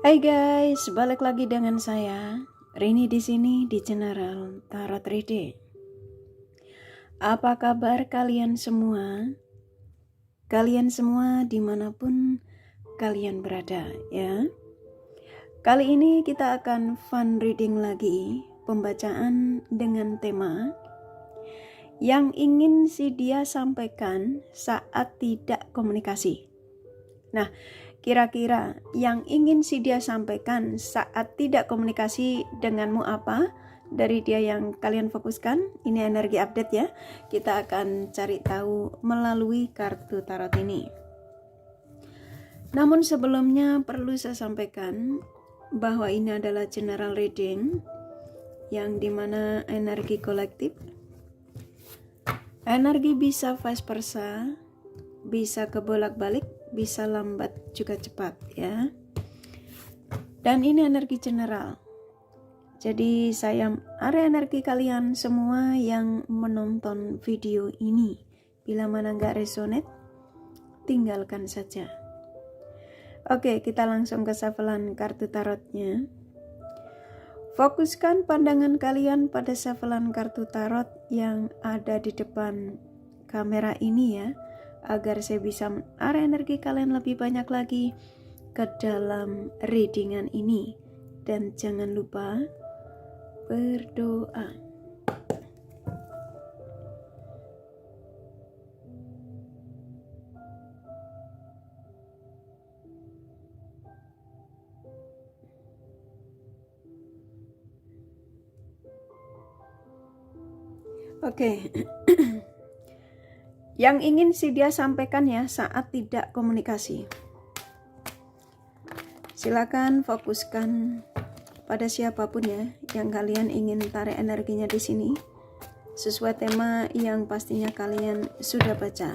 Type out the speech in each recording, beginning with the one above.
Hai guys, balik lagi dengan saya Rini di sini di channel Tarot 3D. Apa kabar kalian semua? Kalian semua dimanapun kalian berada ya. Kali ini kita akan fun reading lagi, pembacaan dengan tema yang ingin si dia sampaikan saat tidak komunikasi. Nah, kira-kira yang ingin si dia sampaikan saat tidak komunikasi denganmu apa? Dari dia yang kalian fokuskan, ini energi update ya. Kita akan cari tahu melalui kartu tarot ini. Namun sebelumnya perlu saya sampaikan bahwa ini adalah general reading yang dimana energi kolektif. Energi bisa vice versa, bisa kebolak-balik, bisa lambat juga cepat ya. Dan ini energi general. Jadi saya area energi kalian semua yang menonton video ini. Bila mana nggak resonate, tinggalkan saja. Oke, kita langsung ke shufflean kartu tarotnya. Fokuskan pandangan kalian pada shufflean kartu tarot yang ada di depan kamera ini ya, agar saya bisa area energi kalian lebih banyak lagi ke dalam readingan ini. Dan jangan lupa berdoa. Oke. Yang ingin si dia sampaikan ya saat tidak komunikasi. Silakan fokuskan pada siapapun ya yang kalian ingin tarik energinya di sini sesuai tema yang pastinya kalian sudah baca.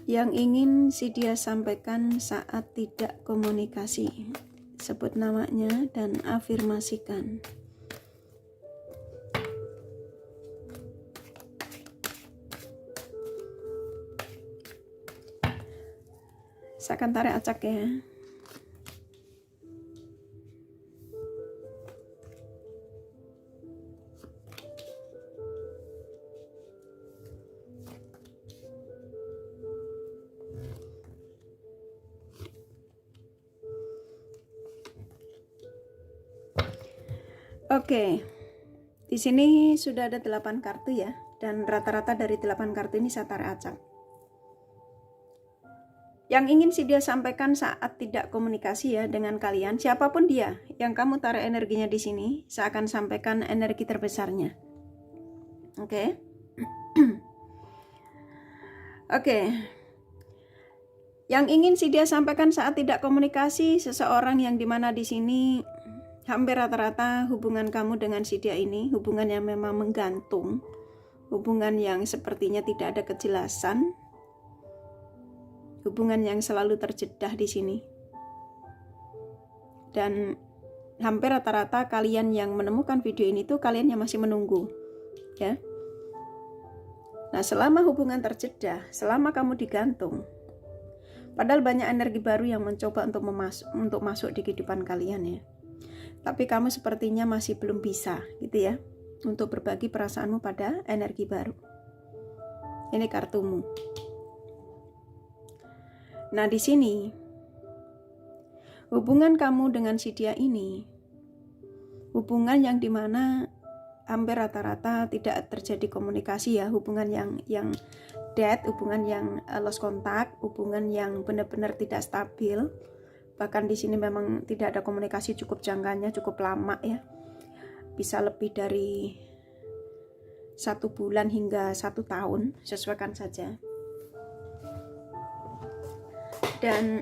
Yang ingin si dia sampaikan saat tidak komunikasi. Sebut namanya dan afirmasikan. Saya akan tarik acak ya. Oke. Di sini sudah ada 8 kartu ya, dan rata-rata dari 8 kartu ini saya tarik acak. Yang ingin si dia sampaikan saat tidak komunikasi ya dengan kalian, siapapun dia yang kamu tarik energinya di sini, saya akan sampaikan energi terbesarnya. Oke. Oke. Yang ingin si dia sampaikan saat tidak komunikasi, seseorang yang dimana di sini hampir rata-rata hubungan kamu dengan si dia ini, hubungan yang memang menggantung, hubungan yang sepertinya tidak ada kejelasan, hubungan yang selalu terjedah di sini. Dan hampir rata-rata kalian yang menemukan video ini tuh kalian yang masih menunggu, ya. Nah, selama hubungan terjedah, selama kamu digantung, padahal banyak energi baru yang mencoba untuk masuk di kehidupan kalian ya. Tapi kamu sepertinya masih belum bisa gitu ya untuk berbagi perasaanmu pada energi baru. Ini kartumu. Nah, di sini hubungan kamu dengan si dia ini hubungan yang dimana hampir rata-rata tidak terjadi komunikasi ya, hubungan yang dead, hubungan yang lost contact, hubungan yang benar-benar tidak stabil. Bahkan di sini memang tidak ada komunikasi cukup jangkanya, cukup lama ya. Bisa lebih dari 1 bulan hingga 1 tahun, sesuaikan saja. Dan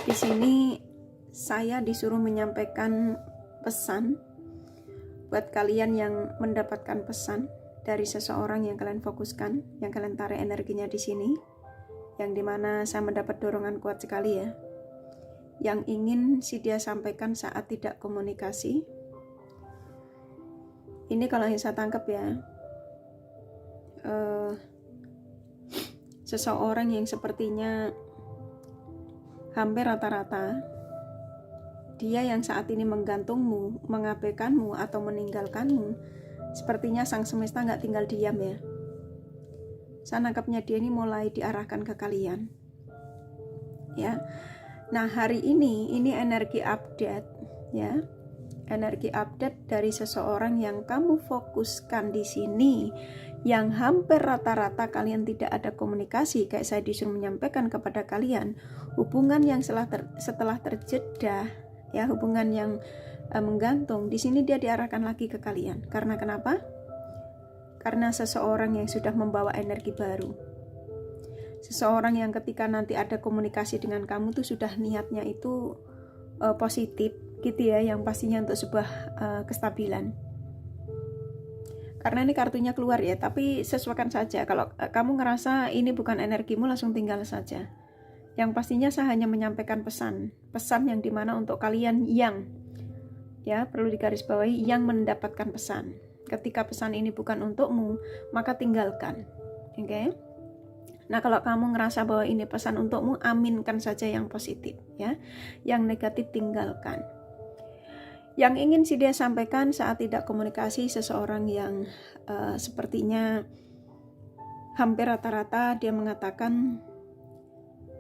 di sini saya disuruh menyampaikan pesan buat kalian yang mendapatkan pesan dari seseorang yang kalian fokuskan, yang kalian tarik energinya di sini. Yang dimana saya mendapat dorongan kuat sekali ya, yang ingin si dia sampaikan saat tidak komunikasi. Ini kalau yang saya tangkap ya, seseorang yang sepertinya hampir rata-rata dia yang saat ini menggantungmu, mengabaikanmu atau meninggalkanmu, sepertinya sang semesta nggak tinggal diam ya. Saya nangkapnya dia ini mulai diarahkan ke kalian. Ya. Nah, hari ini energi update ya. Energi update dari seseorang yang kamu fokuskan di sini, yang hampir rata-rata kalian tidak ada komunikasi, kayak saya disuruh menyampaikan kepada kalian, hubungan yang setelah terjeda, ya, hubungan yang menggantung, di sini dia diarahkan lagi ke kalian. Karena kenapa? Karena seseorang yang sudah membawa energi baru. Seseorang yang ketika nanti ada komunikasi dengan kamu tuh sudah niatnya itu positif gitu ya, yang pastinya untuk sebuah kestabilan. Karena ini kartunya keluar ya, tapi sesuaikan saja. Kalau kamu ngerasa ini bukan energimu, langsung tinggal saja. Yang pastinya saya hanya menyampaikan pesan yang dimana untuk kalian yang, ya, perlu digarisbawahi, yang mendapatkan pesan. Ketika pesan ini bukan untukmu, maka tinggalkan. Oke? Nah, kalau kamu ngerasa bahwa ini pesan untukmu, aminkan saja yang positif ya. Yang negatif tinggalkan. Yang ingin si dia sampaikan saat tidak komunikasi, seseorang yang sepertinya hampir rata-rata dia mengatakan,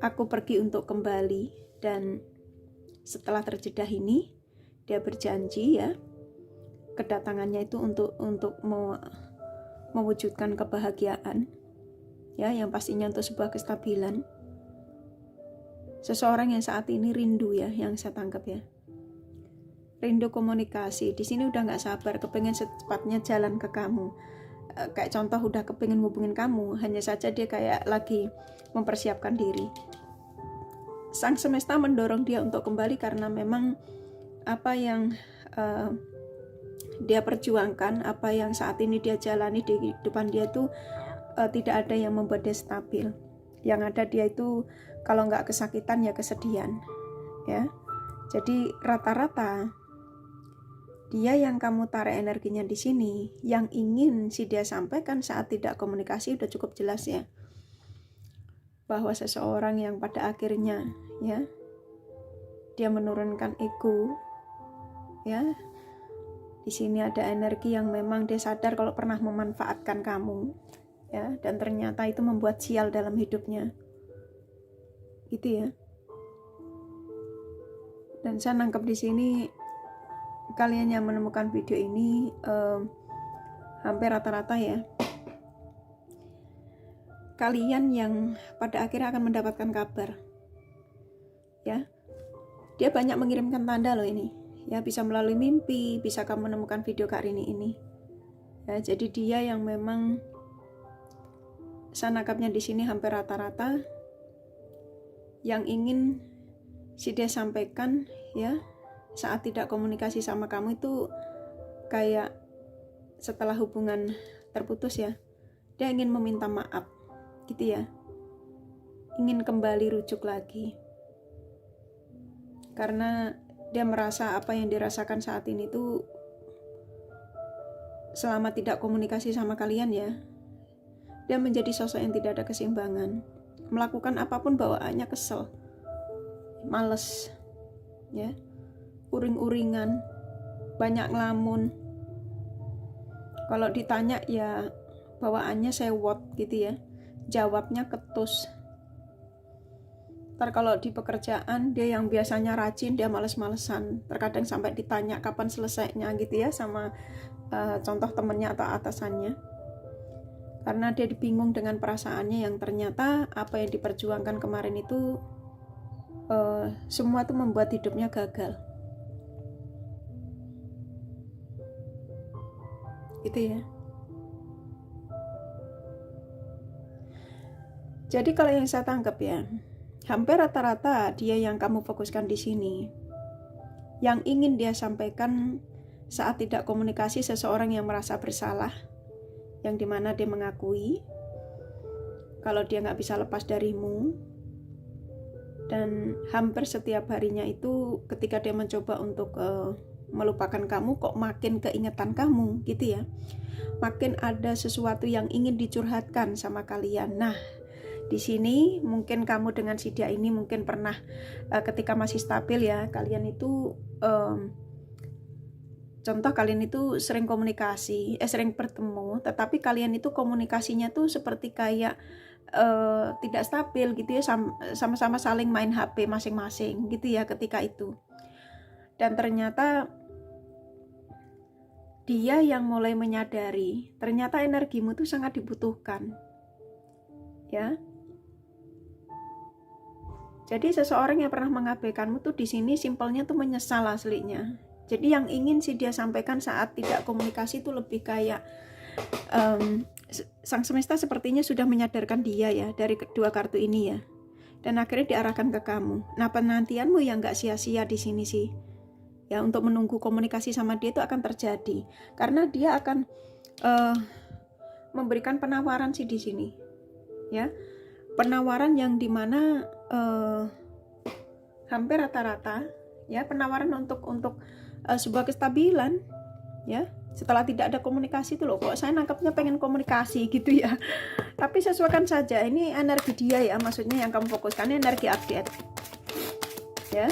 aku pergi untuk kembali, dan setelah terjeda ini dia berjanji ya, kedatangannya itu untuk mewujudkan kebahagiaan ya, yang pastinya untuk sebuah kestabilan. Seseorang yang saat ini rindu ya, yang saya tangkap ya, rindu komunikasi. Di sini udah nggak sabar, kepengen secepatnya jalan ke kamu. Kayak contoh udah kepengen hubungin kamu, hanya saja dia kayak lagi mempersiapkan diri. Sang semesta mendorong dia untuk kembali karena memang apa yang dia perjuangkan, apa yang saat ini dia jalani di kehidupan dia tuh tidak ada yang membuat dia stabil. Yang ada dia itu kalau nggak kesakitan ya kesedihan ya. Jadi rata-rata dia yang kamu tarik energinya di sini, yang ingin si dia sampaikan saat tidak komunikasi udah cukup jelas ya, bahwa seseorang yang pada akhirnya ya dia menurunkan ego ya. Di sini ada energi yang memang dia sadar kalau pernah memanfaatkan kamu ya, dan ternyata itu membuat sial dalam hidupnya gitu ya. Dan saya nangkep di sini kalian yang menemukan video ini hampir rata-rata ya, kalian yang pada akhirnya akan mendapatkan kabar ya. Dia banyak mengirimkan tanda loh ini ya, bisa melalui mimpi, bisa kamu menemukan video Kak Rini ini ya. Jadi dia yang memang saya nangkapnya di sini hampir rata-rata yang ingin si dia sampaikan ya, saat tidak komunikasi sama kamu itu kayak setelah hubungan terputus ya, dia ingin meminta maaf gitu ya, ingin kembali rujuk lagi, karena dia merasa apa yang dirasakan saat ini tuh selama tidak komunikasi sama kalian ya, dia menjadi sosok yang tidak ada keseimbangan, melakukan apapun bawaannya kesel, males ya, uring-uringan, banyak ngelamun. Kalau ditanya ya bawaannya sewot gitu ya, jawabnya ketus. Ntar kalau di pekerjaan dia yang biasanya rajin, dia males-malesan. Terkadang sampai ditanya kapan selesainya gitu ya sama contoh temennya atau atasannya. Karena dia bingung dengan perasaannya yang ternyata apa yang diperjuangkan kemarin itu semua itu membuat hidupnya gagal. Gitu ya. Jadi kalau yang saya tangkap ya, hampir rata-rata dia yang kamu fokuskan di sini, yang ingin dia sampaikan saat tidak komunikasi, seseorang yang merasa bersalah, yang dimana dia mengakui kalau dia nggak bisa lepas darimu, dan hampir setiap harinya itu ketika dia mencoba untuk melupakan kamu, kok makin keingetan kamu gitu ya, makin ada sesuatu yang ingin dicurhatkan sama kalian. Nah, Di sini mungkin kamu dengan si dia ini mungkin pernah ketika masih stabil ya, kalian itu contoh kalian itu sering komunikasi, sering bertemu, tetapi kalian itu komunikasinya tuh seperti kayak tidak stabil gitu ya, sama-sama saling main HP masing-masing gitu ya ketika itu. Dan ternyata dia yang mulai menyadari ternyata energimu tuh sangat dibutuhkan. Ya. Jadi seseorang yang pernah mengabaikanmu tuh di sini simpelnya tuh menyesal aslinya. Jadi yang ingin sih dia sampaikan saat tidak komunikasi itu lebih kayak sang semesta sepertinya sudah menyadarkan dia ya dari kedua kartu ini ya, dan akhirnya diarahkan ke kamu. Nah, penantianmu yang nggak sia-sia di sini sih ya, untuk menunggu komunikasi sama dia itu akan terjadi karena dia akan memberikan penawaran sih di sini ya, penawaran yang dimana hampir rata-rata ya, penawaran untuk sebuah kestabilan ya. Setelah tidak ada komunikasi itu loh, kok saya nangkapnya pengen komunikasi gitu ya. Tapi sesuaikan saja, ini energi dia ya, maksudnya yang kamu fokuskan ini energi update ya.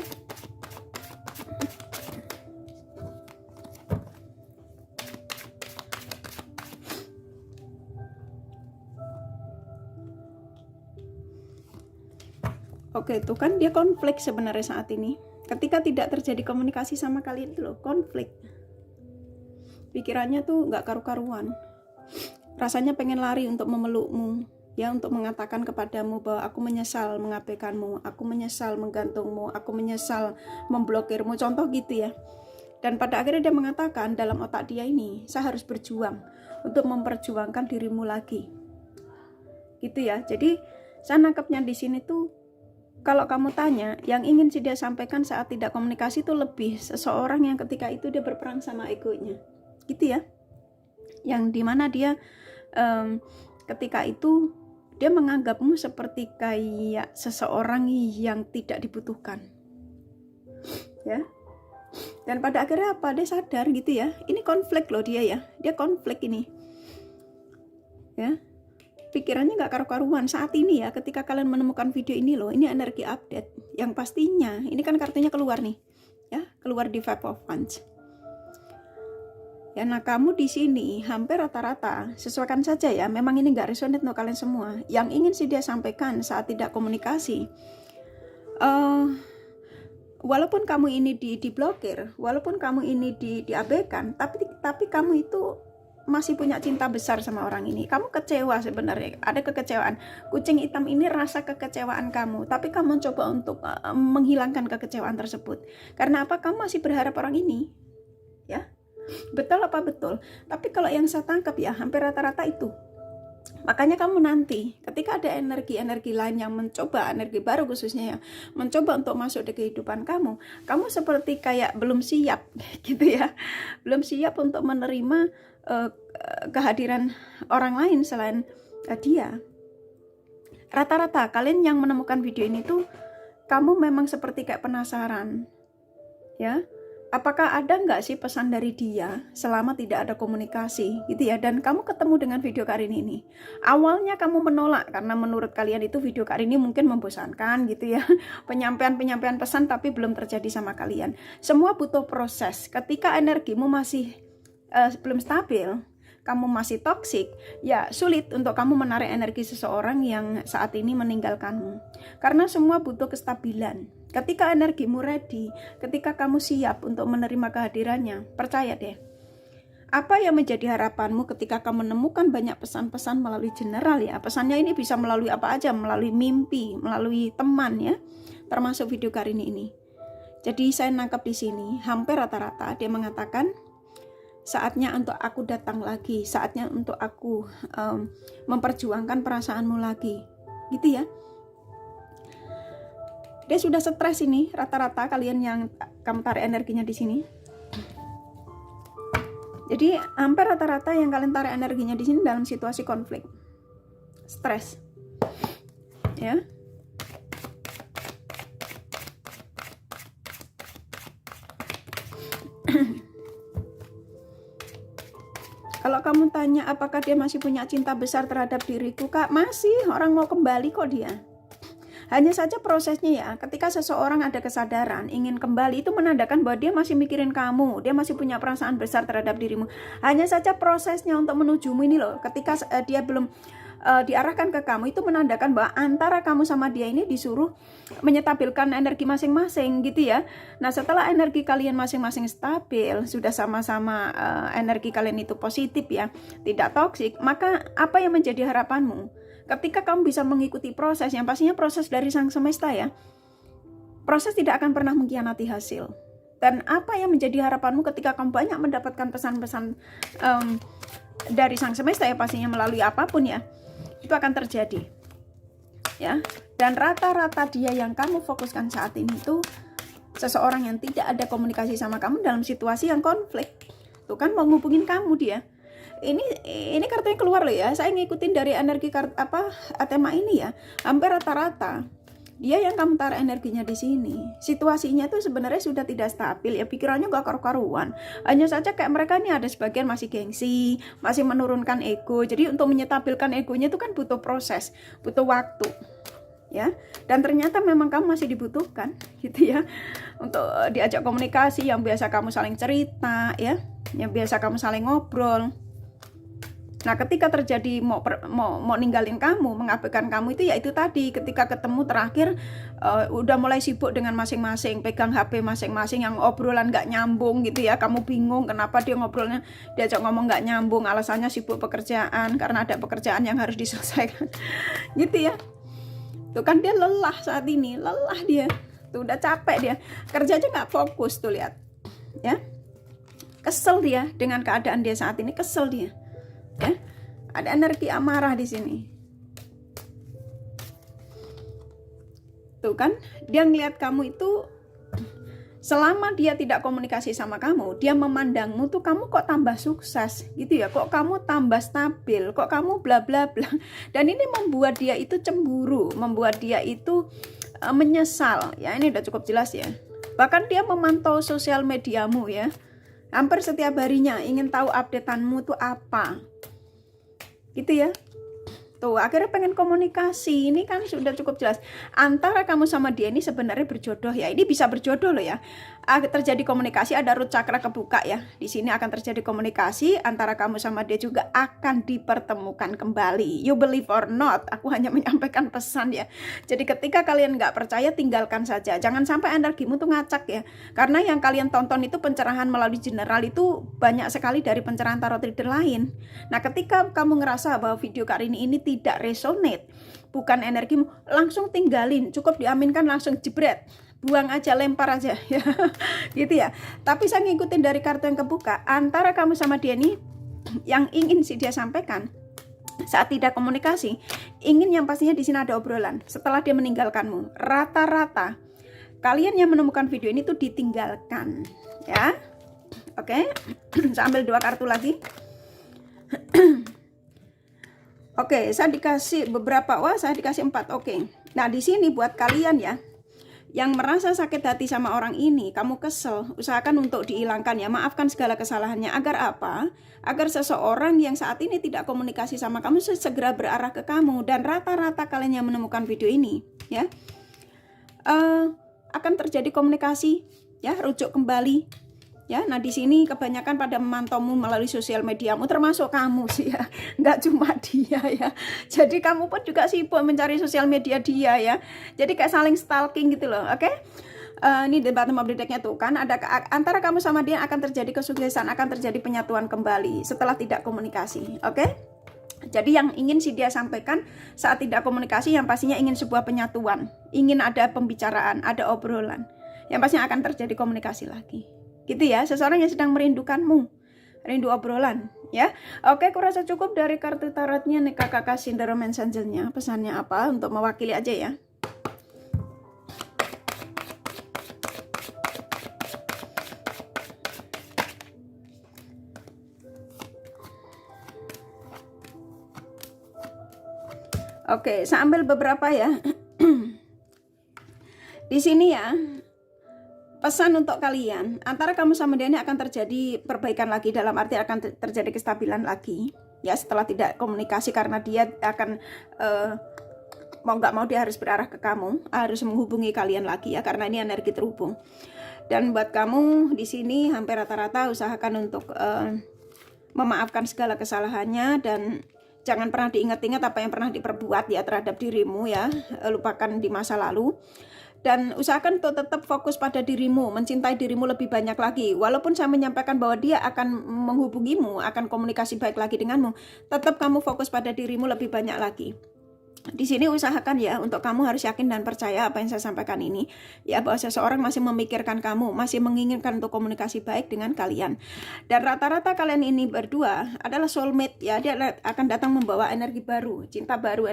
Oke, itu kan dia konflik sebenarnya saat ini. Ketika tidak terjadi komunikasi sama kalian itu loh, konflik. Pikirannya tuh nggak karu-karuan, rasanya pengen lari untuk memelukmu ya, untuk mengatakan kepadamu bahwa aku menyesal mengabaikanmu, aku menyesal menggantungmu, aku menyesal memblokirmu, contoh gitu ya. Dan pada akhirnya dia mengatakan dalam otak dia ini, saya harus berjuang untuk memperjuangkan dirimu lagi gitu ya. Jadi saya nangkepnya di sini tuh, kalau kamu tanya, yang ingin sih dia sampaikan saat tidak komunikasi itu lebih seseorang yang ketika itu dia berperang sama egonya gitu ya, yang dimana dia ketika itu dia menganggapmu seperti kayak seseorang yang tidak dibutuhkan ya. Dan pada akhirnya apa, dia sadar gitu ya, ini konflik loh dia ya, dia konflik ini ya, pikirannya nggak karu-karuan saat ini ya. Ketika kalian menemukan video ini loh, ini energi update yang pastinya ini kan kartunya keluar nih ya, keluar di Five of Wands ya. Nah, kamu di sini hampir rata-rata sesuaikan saja ya, memang ini nggak resonate untuk kalian semua. Yang ingin sih dia sampaikan saat tidak komunikasi, walaupun kamu ini diblokir, walaupun kamu ini diabaikan, tapi kamu itu masih punya cinta besar sama orang ini. Kamu kecewa sebenarnya, ada kekecewaan. Kucing hitam ini rasa kekecewaan kamu, tapi kamu coba untuk menghilangkan kekecewaan tersebut. Karena apa? Kamu masih berharap orang ini ya. Betul apa betul? Tapi kalau yang saya tangkap ya, hampir rata-rata itu. Makanya kamu nanti ketika ada energi-energi lain yang mencoba, energi baru khususnya ya, mencoba untuk masuk di kehidupan kamu, kamu seperti kayak belum siap gitu ya, belum siap untuk menerima kehadiran orang lain selain dia. Rata-rata kalian yang menemukan video ini tuh, kamu memang seperti kayak penasaran ya, apakah ada nggak sih pesan dari dia selama tidak ada komunikasi gitu ya. Dan kamu ketemu dengan video Karini ini, awalnya kamu menolak karena menurut kalian itu video Karini mungkin membosankan gitu ya, penyampaian pesan tapi belum terjadi sama kalian. Semua butuh proses. Ketika energimu masih belum stabil, kamu masih toksik, ya sulit untuk kamu menarik energi seseorang yang saat ini meninggalkanmu. Karena semua butuh kestabilan. Ketika energimu ready, ketika kamu siap untuk menerima kehadirannya, percaya deh, apa yang menjadi harapanmu ketika kamu menemukan banyak pesan-pesan melalui general ya. Pesannya ini bisa melalui apa aja, melalui mimpi, melalui teman ya, termasuk video Karini ini. Jadi saya nangkap di sini, hampir rata-rata dia mengatakan, saatnya untuk aku datang lagi, saatnya untuk aku memperjuangkan perasaanmu lagi, gitu ya. Dia sudah stres ini, rata-rata kalian yang kamu tarik energinya di sini. Jadi hampir rata-rata yang kalian tarik energinya di sini dalam situasi konflik, stres, ya. Kalau kamu tanya apakah dia masih punya cinta besar terhadap diriku, Kak, masih. Orang mau kembali kok dia. Hanya saja prosesnya ya, ketika seseorang ada kesadaran ingin kembali, itu menandakan bahwa dia masih mikirin kamu, dia masih punya perasaan besar terhadap dirimu. Hanya saja prosesnya untuk menujumu ini loh, ketika dia belum diarahkan ke kamu, itu menandakan bahwa antara kamu sama dia ini disuruh menyetabilkan energi masing-masing gitu ya. Nah, setelah energi kalian masing-masing stabil, sudah sama-sama energi kalian itu positif ya, tidak toksik, maka apa yang menjadi harapanmu? Ketika kamu bisa mengikuti proses, yang pastinya proses dari Sang Semesta ya, proses tidak akan pernah mengkhianati hasil. Dan apa yang menjadi harapanmu ketika kamu banyak mendapatkan pesan-pesan dari Sang Semesta ya, pastinya melalui apapun ya, itu akan terjadi ya. Dan rata-rata dia yang kamu fokuskan saat ini itu seseorang yang tidak ada komunikasi sama kamu dalam situasi yang konflik. Tuh kan mau ngubungin kamu dia. Ini kartunya keluar loh ya. Saya ngikutin dari energi tema ini ya. Hampir rata-rata dia yang kamu taruh energinya di sini. Situasinya tuh sebenarnya sudah tidak stabil ya, pikirannya gak karu-karuan. Hanya saja kayak mereka ini ada sebagian masih gengsi, masih menurunkan ego. Jadi untuk menyetabilkan egonya itu kan butuh proses, butuh waktu. Ya, dan ternyata memang kamu masih dibutuhkan gitu ya, untuk diajak komunikasi yang biasa kamu saling cerita ya, yang biasa kamu saling ngobrol. Nah, ketika terjadi mau ninggalin kamu, mengabaikan kamu itu ya itu tadi, ketika ketemu terakhir udah mulai sibuk dengan masing-masing, pegang HP masing-masing, yang obrolan gak nyambung gitu ya. Kamu bingung kenapa dia ngobrolnya, diajak ngomong gak nyambung, alasannya sibuk pekerjaan karena ada pekerjaan yang harus diselesaikan gitu ya. Tuh kan dia lelah saat ini, lelah dia. Tuh udah capek dia, kerja aja gak fokus tuh, lihat ya. Kesel dia dengan keadaan dia saat ini, kesel dia. Ya, ada energi amarah di sini. Tuh kan, dia ngelihat kamu itu, selama dia tidak komunikasi sama kamu, dia memandangmu tuh kamu kok tambah sukses gitu ya, kok kamu tambah stabil, kok kamu bla bla bla. Dan ini membuat dia itu cemburu, membuat dia itu menyesal. Ya, ini udah cukup jelas ya. Bahkan dia memantau sosial mediamu ya. Hampir setiap harinya ingin tahu updateanmu tuh apa. Gitu ya. Tuh, akhirnya pengen komunikasi. Ini kan sudah cukup jelas. Antara kamu sama dia ini sebenarnya berjodoh ya. Ini bisa berjodoh loh ya. Terjadi komunikasi, ada root chakra kebuka ya. Di sini akan terjadi komunikasi antara kamu sama dia, juga akan dipertemukan kembali. You believe or not, aku hanya menyampaikan pesan ya. Jadi ketika kalian nggak percaya, tinggalkan saja. Jangan sampai energimu tuh ngacak ya. Karena yang kalian tonton itu pencerahan melalui general itu banyak sekali dari pencerahan tarot reader lain. Nah, ketika kamu ngerasa bahwa video kali ini tidak resonate, bukan energimu, langsung tinggalin. Cukup diaminkan, langsung jebret, buang aja, lempar aja ya. Gitu ya. Tapi saya ngikutin dari kartu yang kebuka, antara kamu sama dia nih, yang ingin sih dia sampaikan saat tidak komunikasi, ingin yang pastinya di sini ada obrolan setelah dia meninggalkanmu. Rata-rata kalian yang menemukan video ini tuh ditinggalkan ya. Oke. Saya ambil 2 kartu lagi. Oke, saya dikasih beberapa. Wah, saya dikasih 4. Oke. Nah, di sini buat kalian ya yang merasa sakit hati sama orang ini, kamu kesel, usahakan untuk dihilangkan ya. Maafkan segala kesalahannya. Agar apa? Agar seseorang yang saat ini tidak komunikasi sama kamu segera berarah ke kamu. Dan rata-rata kalian yang menemukan video ini ya, akan terjadi komunikasi ya, rujuk kembali. Ya, nah di sini kebanyakan pada memantaumu melalui sosial mediamu, termasuk kamu sih ya, nggak cuma dia ya. Jadi kamu pun juga sibuk mencari sosial media dia ya. Jadi kayak saling stalking gitu loh, oke? Ini di bottom of the deck-nya tuh kan ada antara kamu sama dia akan terjadi kesuksesan, akan terjadi penyatuan kembali setelah tidak komunikasi, oke? Jadi yang ingin si dia sampaikan saat tidak komunikasi, yang pastinya ingin sebuah penyatuan, ingin ada pembicaraan, ada obrolan, yang pastinya akan terjadi komunikasi lagi. Gitu ya, seseorang yang sedang merindukanmu, rindu obrolan ya. Oke, kurasa cukup dari kartu tarotnya nih, kakak kasih The Romance Angel-nya. Pesannya apa untuk mewakili aja ya. Oke, saya ambil beberapa ya. Di sini ya, pesan untuk kalian, antara kamu sama dia ini akan terjadi perbaikan lagi, dalam arti akan terjadi kestabilan lagi ya, setelah tidak komunikasi, karena dia akan mau nggak mau dia harus berarah ke kamu, harus menghubungi kalian lagi ya, karena ini energi terhubung. Dan buat kamu di sini hampir rata-rata usahakan untuk memaafkan segala kesalahannya, dan jangan pernah diingat-ingat apa yang pernah diperbuat ya terhadap dirimu ya, lupakan di masa lalu. Dan usahakan untuk tetap fokus pada dirimu, mencintai dirimu lebih banyak lagi. Walaupun saya menyampaikan bahwa dia akan menghubungimu, akan komunikasi baik lagi denganmu, tetap kamu fokus pada dirimu lebih banyak lagi. Di sini usahakan ya, untuk kamu harus yakin dan percaya apa yang saya sampaikan ini ya, bahwa seseorang masih memikirkan kamu, masih menginginkan untuk komunikasi baik dengan kalian. Dan rata-rata kalian ini berdua adalah soulmate ya, dia akan datang membawa energi baru, cinta baru,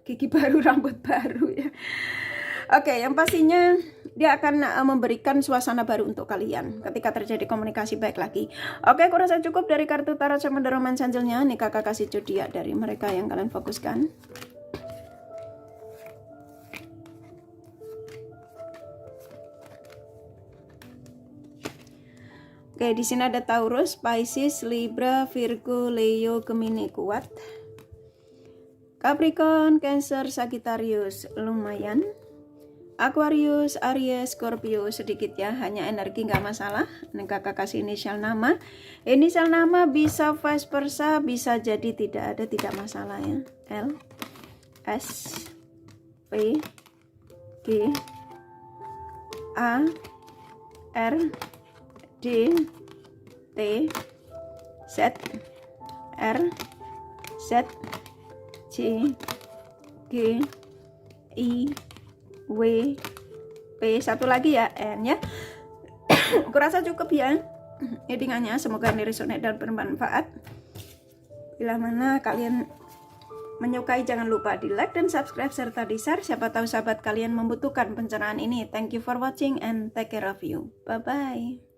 gigi baru, rambut baru ya. Oke, yang pastinya dia akan memberikan suasana baru untuk kalian ketika terjadi komunikasi baik lagi. Oke, aku rasa cukup dari kartu tarot sama The Romance Angel-nya. Nih kakak kasih zodiak dari mereka yang kalian fokuskan. Oke, di sini ada Taurus, Pisces, Libra, Virgo, Leo, Gemini kuat. Capricorn, Cancer, Sagittarius lumayan. Aquarius, Aries, Scorpio sedikit ya, hanya energi nggak masalah. Ini kakak kasih inisial nama. Inisial nama bisa vice versa, bisa jadi tidak ada, tidak masalah ya. L, S, P, G, A, R, D, T, Z, R, Z, C, G, I, W, P, satu lagi ya, N ya. Kurasa cukup ya readingannya, semoga ini resonate dan bermanfaat. Bila mana kalian menyukai, jangan lupa di like dan subscribe serta di share, siapa tahu sahabat kalian membutuhkan pencerahan ini. Thank you for watching and take care of you. Bye bye.